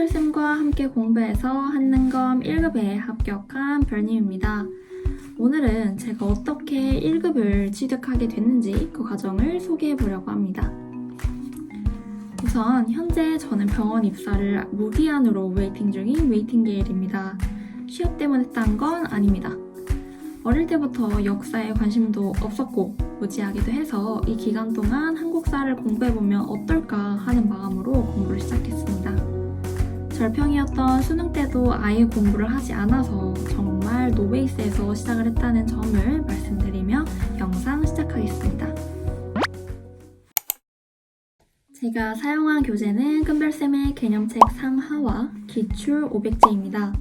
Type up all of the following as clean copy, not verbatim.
큰별쌤과 함께 공부해서 한능검 1급에 합격한 별님입니다. 오늘은 제가 어떻게 1급을 취득하게 됐는지 그 과정을 소개해 보려고 합니다. 우선 현재 저는 병원 입사를 무기한으로 웨이팅 중인 웨이팅게일입니다. 취업 때문에 딴 건 아닙니다. 어릴 때부터 역사에 관심도 없었고 무지하기도 해서 이 기간 동안 한국사를 공부해보면 어떨까 하는 마음으로 공부를 시작했습니다. 절평이었던 수능 때도 아예 공부를 하지 않아서 정말 노베이스에서 시작을 했다는 점을 말씀드리며 영상 시작하겠습니다. 제가 사용한 교재는 큰별쌤의 개념책 3하와 기출 500제입니다.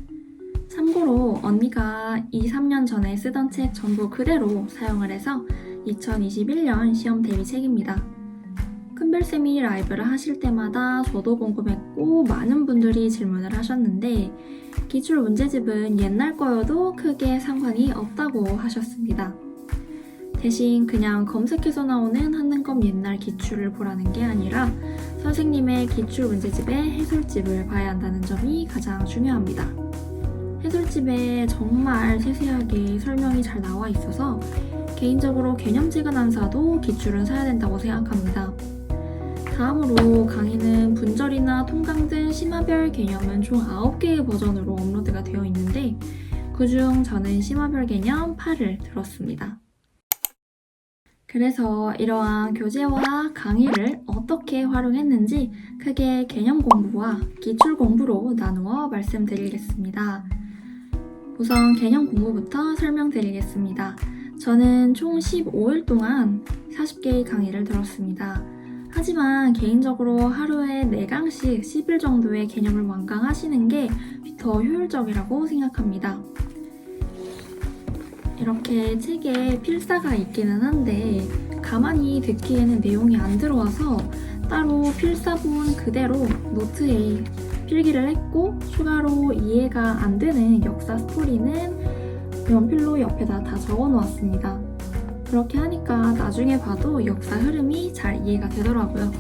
참고로 언니가 2-3년 전에 쓰던 책 전부 그대로 사용을 해서 2021년 시험 대비 책입니다. 큰별쌤이 라이브를 하실 때마다 저도 궁금했고 많은 분들이 질문을 하셨는데 기출 문제집은 옛날 거여도 크게 상관이 없다고 하셨습니다. 대신 그냥 검색해서 나오는 한능검 옛날 기출을 보라는 게 아니라 선생님의 기출 문제집의 해설집을 봐야 한다는 점이 가장 중요합니다. 해설집에 정말 세세하게 설명이 잘 나와 있어서 개인적으로 개념책은 안 사도 기출은 사야 된다고 생각합니다. 다음으로 강의는 분절이나 통강 등 심화별 개념은 총 9개의 버전으로 업로드가 되어 있는데 그중 저는 심화별 개념 8을 들었습니다. 그래서 이러한 교재와 강의를 어떻게 활용했는지 크게 개념 공부와 기출 공부로 나누어 말씀드리겠습니다. 우선 개념 공부부터 설명드리겠습니다. 저는 총 15일 동안 40개의 강의를 들었습니다. 하지만 개인적으로 하루에 4강씩 10일 정도의 개념을 완강하시는 게 더 효율적이라고 생각합니다. 이렇게 책에 필사가 있기는 한데 가만히 듣기에는 내용이 안 들어와서 따로 필사본 그대로 노트에 필기를 했고 추가로 이해가 안 되는 역사 스토리는 연필로 옆에다 다 적어 놓았습니다. 그렇게 하니까 나중에 봐도 역사 흐름이 잘 이해가 되더라고요.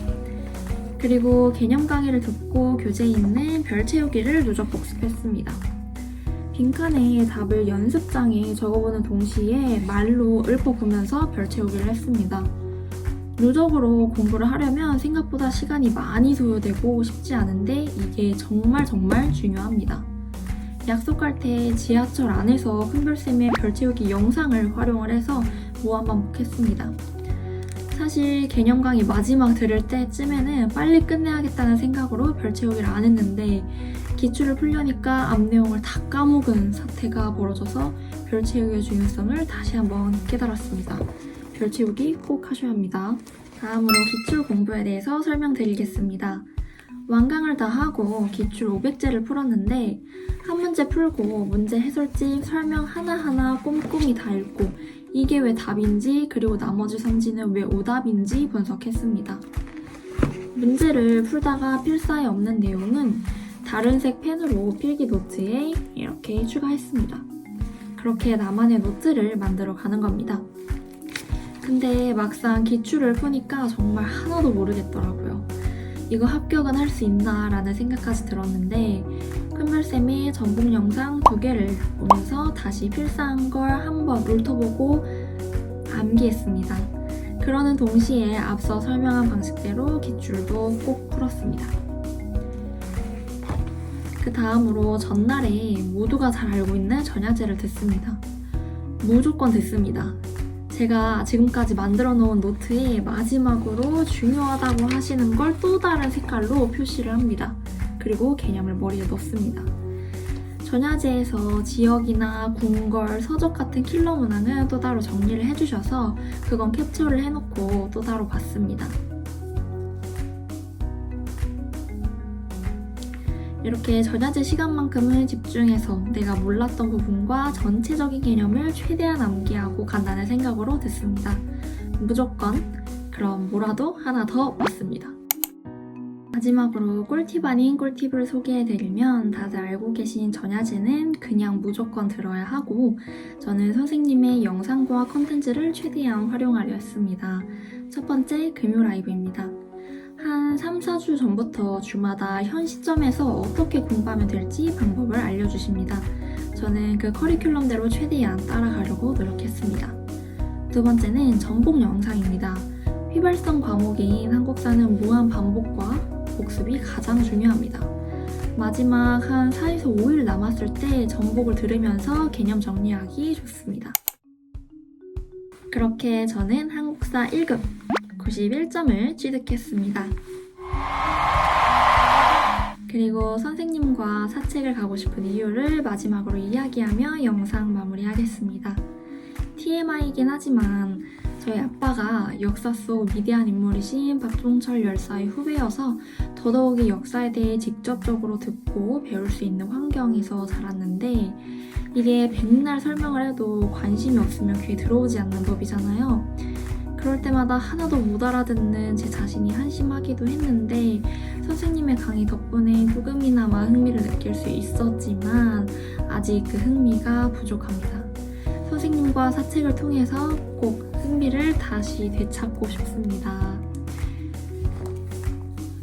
그리고 개념 강의를 듣고 교재에 있는 별 채우기를 누적 복습했습니다. 빈칸에 답을 연습장에 적어보는 동시에 말로 읊어보면서 별 채우기를 했습니다. 누적으로 공부를 하려면 생각보다 시간이 많이 소요되고 쉽지 않은데 이게 정말 중요합니다. 약속할 때 지하철 안에서 큰별쌤의 별 채우기 영상을 활용을 해서 무한반복했습니다. 사실 개념 강의 마지막 들을 때쯤에는 빨리 끝내야겠다는 생각으로 별 채우기를 안 했는데 기출을 풀려니까 앞 내용을 다 까먹은 사태가 벌어져서 별 채우기의 중요성을 다시 한번 깨달았습니다. 별 채우기 꼭 하셔야 합니다. 다음으로 기출 공부에 대해서 설명드리겠습니다. 완강을 다 하고 기출 500제를 풀었는데 한 문제 풀고 문제 해설집 설명 하나하나 꼼꼼히 다 읽고 이게 왜 답인지 그리고 나머지 선지는 왜 오답인지 분석했습니다. 문제를 풀다가 필사에 없는 내용은 다른 색 펜으로 필기 노트에 이렇게 추가했습니다. 그렇게 나만의 노트를 만들어 가는 겁니다. 근데 막상 기출을 푸니까 정말 하나도 모르겠더라고요. 이거 합격은 할 수 있나 라는 생각까지 들었는데 큰별쌤이 전공 영상 2개를 보면서 다시 필사한 걸 한번 훑어보고 암기했습니다. 그러는 동시에 앞서 설명한 방식대로 기출도 꼭 풀었습니다. 그 다음으로 전날에 모두가 잘 알고 있는 전야제를 듣습니다. 무조건 듣습니다. 제가 지금까지 만들어 놓은 노트에 마지막으로 중요하다고 하시는 걸 또 다른 색깔로 표시를 합니다. 그리고 개념을 머리에 넣습니다. 전야제에서 지역이나 궁궐, 서적 같은 킬러 문항은 또 따로 정리를 해주셔서 그건 캡처를 해놓고 또 따로 봤습니다. 이렇게 전야제 시간만큼은 집중해서 내가 몰랐던 부분과 전체적인 개념을 최대한 암기하고 간다는 생각으로 듣습니다. 무조건 그럼 뭐라도 하나 더 맞습니다. 마지막으로 꿀팁 아닌 꿀팁을 소개해드리면 다들 알고 계신 전야제는 그냥 무조건 들어야 하고 저는 선생님의 영상과 컨텐츠를 최대한 활용하려 했습니다. 첫 번째 금요 라이브입니다. 한 3, 4주 전부터 주마다 현 시점에서 어떻게 공부하면 될지 방법을 알려주십니다. 저는 그 커리큘럼대로 최대한 따라가려고 노력했습니다. 두 번째는 전복 영상입니다. 휘발성 과목인 한국사는 무한 반복과 복습이 가장 중요합니다. 마지막 한 4에서 5일 남았을 때 전복을 들으면서 개념 정리하기 좋습니다. 그렇게 저는 한국사 1급 91점을 취득했습니다. 그리고 선생님과 사책을 가고 싶은 이유를 마지막으로 이야기하며 영상 마무리하겠습니다. TMI이긴 하지만 저희 아빠가 역사 속 위대한 인물이신 박종철 열사의 후배여서 더더욱이 역사에 대해 직접적으로 듣고 배울 수 있는 환경에서 자랐는데 이게 백날 설명을 해도 관심이 없으면 귀에 들어오지 않는 법이잖아요. 그럴 때마다 하나도 못 알아듣는 제 자신이 한심하기도 했는데 선생님의 강의 덕분에 조금이나마 흥미를 느낄 수 있었지만 아직 그 흥미가 부족합니다. 선생님과 사책을 통해서 꼭 흥미를 다시 되찾고 싶습니다.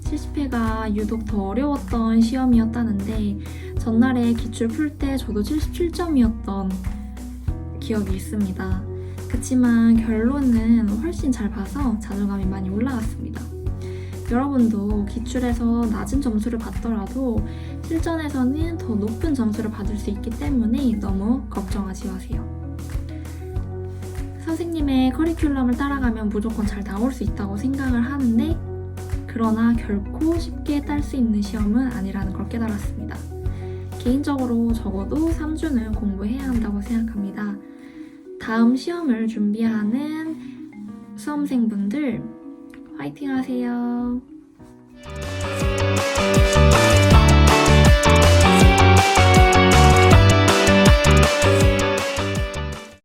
70회가 유독 더 어려웠던 시험이었다는데 전날에 기출 풀 때 저도 77점이었던 기억이 있습니다. 그치만 결론은 훨씬 잘 봐서 자존감이 많이 올라갔습니다. 여러분도 기출에서 낮은 점수를 받더라도 실전에서는 더 높은 점수를 받을 수 있기 때문에 너무 걱정하지 마세요. 선생님의 커리큘럼을 따라가면 무조건 잘 나올 수 있다고 생각을 하는데 그러나 결코 쉽게 딸 수 있는 시험은 아니라는 걸 깨달았습니다. 개인적으로 적어도 3주는 공부해야 한다고 생각합니다. 다음 시험을 준비하는 수험생분들 화이팅 하세요.